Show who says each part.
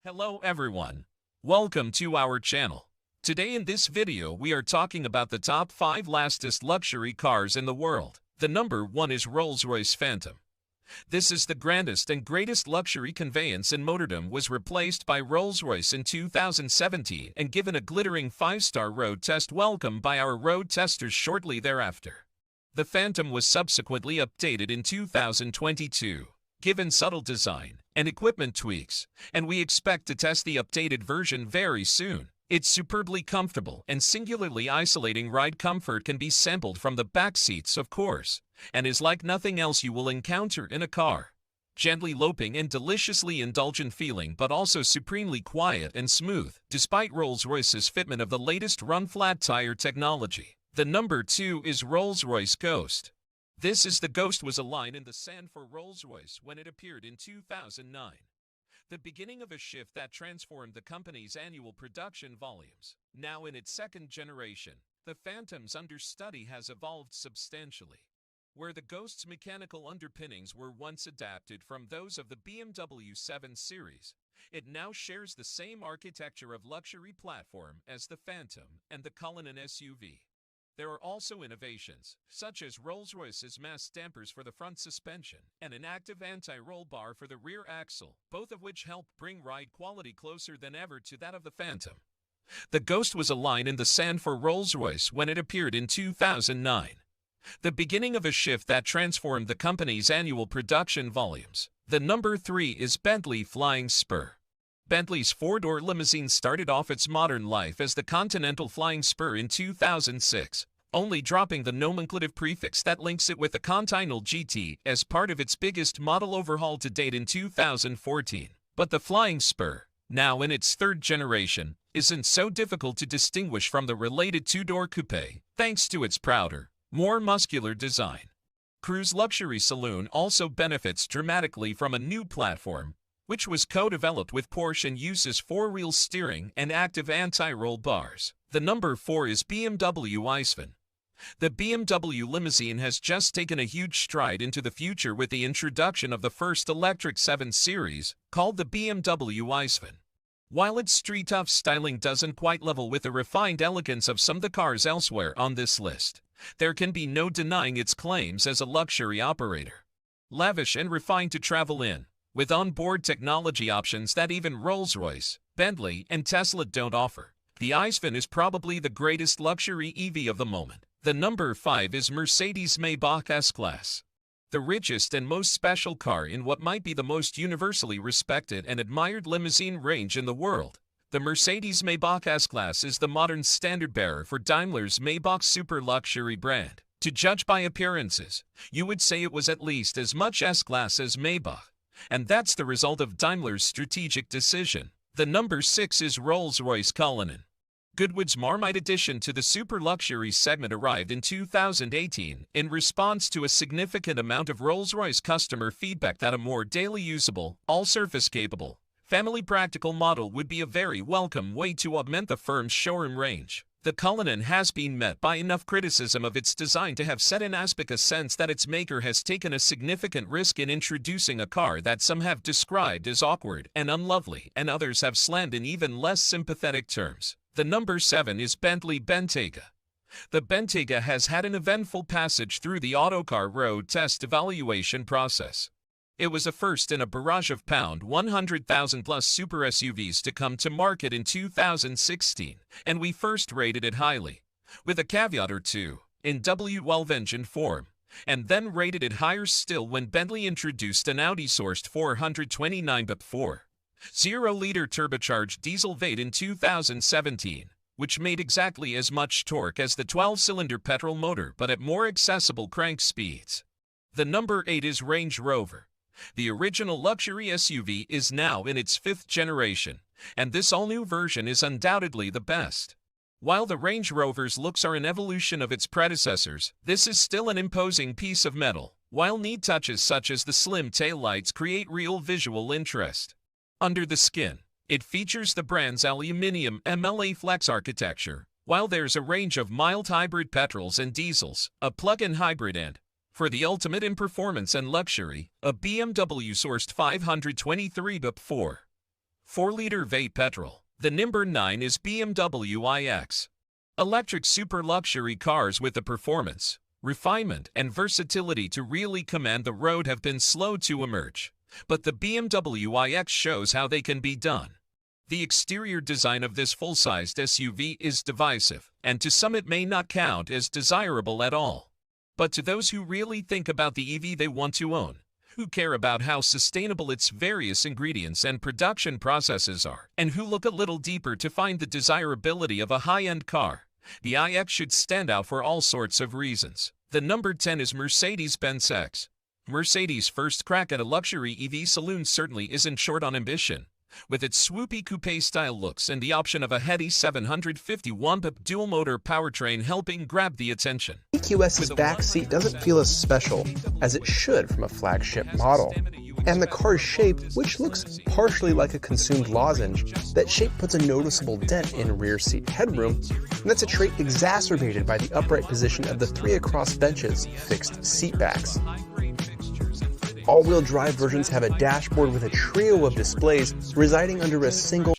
Speaker 1: Hello everyone. Welcome to our channel. Today in this video we are talking about the top 5 fastest luxury cars in the world. The number 1 is Rolls-Royce Phantom. This is the grandest and greatest luxury conveyance in motordom, was replaced by Rolls-Royce in 2017 and given a glittering 5-star road test welcome by our road testers shortly thereafter. The Phantom was subsequently updated in 2022, given subtle design and equipment tweaks, and we expect to test the updated version very soon. It's superbly comfortable, and singularly isolating ride comfort can be sampled from the back seats, of course, and is like nothing else you will encounter in a car. Gently loping and deliciously indulgent feeling, but also supremely quiet and smooth, despite Rolls-Royce's fitment of the latest run-flat tire technology. The number 2 is Rolls-Royce Ghost. This is the Ghost was a line in the sand for Rolls-Royce when it appeared in 2009. The beginning of a shift that transformed the company's annual production volumes. Now in its second generation, the Phantom's understudy has evolved substantially. Where the Ghost's mechanical underpinnings were once adapted from those of the BMW 7 Series, it now shares the same architecture of luxury platform as the Phantom and the Cullinan SUV. There are also innovations, such as Rolls-Royce's mass dampers for the front suspension and an active anti-roll bar for the rear axle, both of which help bring ride quality closer than ever to that of the Phantom. The Ghost was a line in the sand for Rolls-Royce when it appeared in 2009. The beginning of a shift that transformed the company's annual production volumes. The number 3 is Bentley Flying Spur. Bentley's 4-door limousine started off its modern life as the Continental Flying Spur in 2006, only dropping the nomenclative prefix that links it with the Continental GT as part of its biggest model overhaul to date in 2014. But the Flying Spur, now in its third generation, isn't so difficult to distinguish from the related 2-door coupe, thanks to its prouder, more muscular design. Cruise Luxury Saloon also benefits dramatically from a new platform, which was co-developed with Porsche and uses 4-wheel steering and active anti-roll bars. The number 4 is BMW iVan. The BMW limousine has just taken a huge stride into the future with the introduction of the first electric 7 Series, called the BMW iVan. While its street-tough styling doesn't quite level with the refined elegance of some of the cars elsewhere on this list, there can be no denying its claims as a luxury operator. Lavish and refined to travel in, with onboard technology options that even Rolls-Royce, Bentley, and Tesla don't offer, the iVan is probably the greatest luxury EV of the moment. The number 5 is Mercedes Maybach S-Class. The richest and most special car in what might be the most universally respected and admired limousine range in the world. The Mercedes Maybach S-Class is the modern standard-bearer for Daimler's Maybach super luxury brand. To judge by appearances, you would say it was at least as much S-Class as Maybach. And that's the result of Daimler's strategic decision. The number 6 is Rolls-Royce Cullinan. Goodwood's Marmite addition to the super luxury segment arrived in 2018 in response to a significant amount of Rolls-Royce customer feedback that a more daily usable, all-surface capable, family practical model would be a very welcome way to augment the firm's showroom range. The Cullinan has been met by enough criticism of its design to have set in aspect a sense that its maker has taken a significant risk in introducing a car that some have described as awkward and unlovely, and others have slammed in even less sympathetic terms. The number 7 is Bentley Bentayga. The Bentayga has had an eventful passage through the autocar road test evaluation process. It was a first in a barrage of £100,000 plus super SUVs to come to market in 2016, and we first rated it highly, with a caveat or two, in well-engined form, and then rated it higher still when Bentley introduced an Audi-sourced 429 0-liter turbocharged diesel V8 in 2017, which made exactly as much torque as the 12-cylinder petrol motor but at more accessible crank speeds. The number 8 is Range Rover. The original luxury SUV is now in its 5th generation, and this all-new version is undoubtedly the best. While the Range Rover's looks are an evolution of its predecessors, this is still an imposing piece of metal, while neat touches such as the slim taillights create real visual interest. Under the skin, it features the brand's aluminium MLA Flex architecture, while there's a range of mild hybrid petrols and diesels, a plug-in hybrid and, for the ultimate in performance and luxury, a BMW-sourced 523 BP4. 4-liter V8 petrol. The number 9 is BMW iX. Electric super luxury cars with the performance, refinement, and versatility to really command the road have been slow to emerge. But the BMW iX shows how they can be done. The exterior design of this full-sized SUV is divisive, and to some it may not count as desirable at all. But to those who really think about the EV they want to own, who care about how sustainable its various ingredients and production processes are, and who look a little deeper to find the desirability of a high-end car, the iX should stand out for all sorts of reasons. The number 10 is Mercedes-Benz X. Mercedes' first crack at a luxury EV saloon certainly isn't short on ambition. With its swoopy coupe-style looks and the option of a heady 751 pip dual-motor powertrain helping grab the attention.
Speaker 2: EQS's back seat doesn't feel as special as it should from a flagship model. And the car's shape, which looks partially like a consumed lozenge, that shape puts a noticeable dent in rear seat headroom, and that's a trait exacerbated by the upright position of the 3 across benches fixed seat backs. All-wheel drive versions have a dashboard with a trio of displays residing under a single